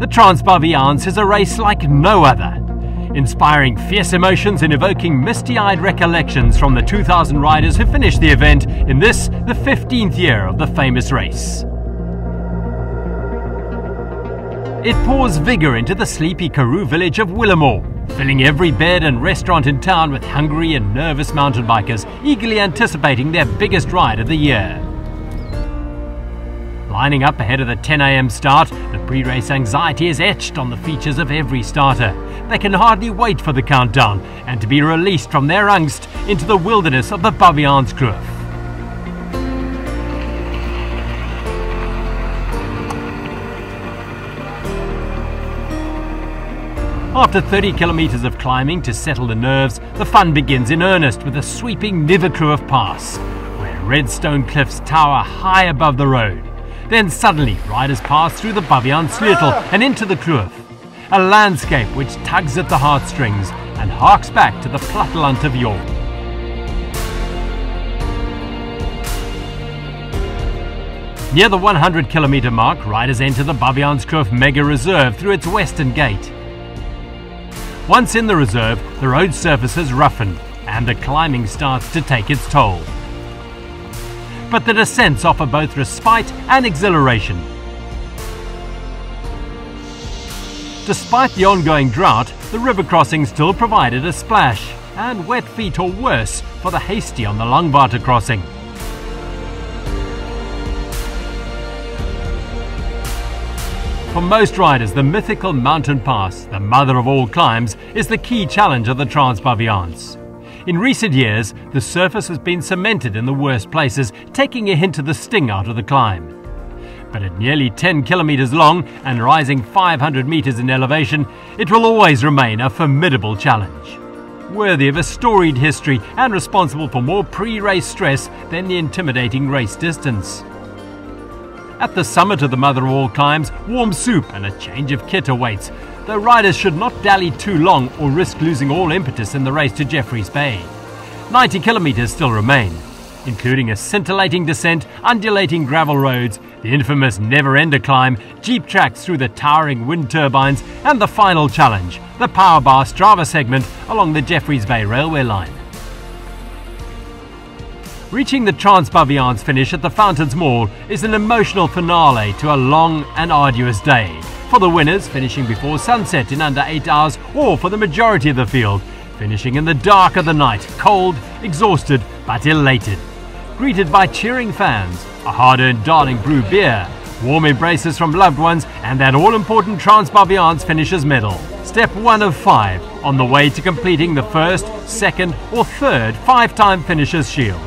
The Baviaans is a race like no other, inspiring fierce emotions and evoking misty-eyed recollections from the 2,000 riders who finished the event in this, the 15th year of the famous race. It pours vigour into the sleepy Karoo village of Willamore, filling every bed and restaurant in town with hungry and nervous mountain bikers eagerly anticipating their biggest ride of the year. Lining up ahead of the 10 a.m. start, the pre-race anxiety is etched on the features of every starter. They can hardly wait for the countdown and to be released from their angst into the wilderness of the Baviaans Kloof. After 30 kilometers of climbing to settle the nerves, the fun begins in earnest with a sweeping Kloof Pass, where red stone cliffs tower high above the road. Then suddenly, riders pass through the Baviaans Sleutel and into the Kloof, a landscape which tugs at the heartstrings and harks back to the platteland of yore. Near the 100-kilometer mark, riders enter the Baviaans Kloof Mega Reserve through its western gate. Once in the reserve, the road surfaces roughen and the climbing starts to take its toll. But the descents offer both respite and exhilaration. Despite the ongoing drought, the river crossing still provided a splash, and wet feet or worse for the hasty on the Langwater crossing. For most riders, the mythical mountain pass, the mother of all climbs, is the key challenge of the Baviaans. In recent years, the surface has been cemented in the worst places, taking a hint of the sting out of the climb. But at nearly 10 kilometers long and rising 500 meters in elevation, it will always remain a formidable challenge. Worthy of a storied history and responsible for more pre-race stress than the intimidating race distance. At the summit of the mother of all climbs, warm soup and a change of kit awaits, though riders should not dally too long or risk losing all impetus in the race to Jeffreys Bay. 90 kilometers still remain, including a scintillating descent, undulating gravel roads, the infamous never-ender climb, jeep tracks through the towering wind turbines, and the final challenge, the Power Bar Strava segment along the Jeffreys Bay railway line. Reaching the Baviaans finish at the Fountains Mall is an emotional finale to a long and arduous day. For the winners, finishing before sunset in under 8 hours, or for the majority of the field, finishing in the dark of the night, cold, exhausted, but elated. Greeted by cheering fans, a hard-earned Darling Brew beer, warm embraces from loved ones, and that all-important Baviaans Finishers Medal. Step 1 of 5 on the way to completing the first, second, or third 5-time Finishers Shield.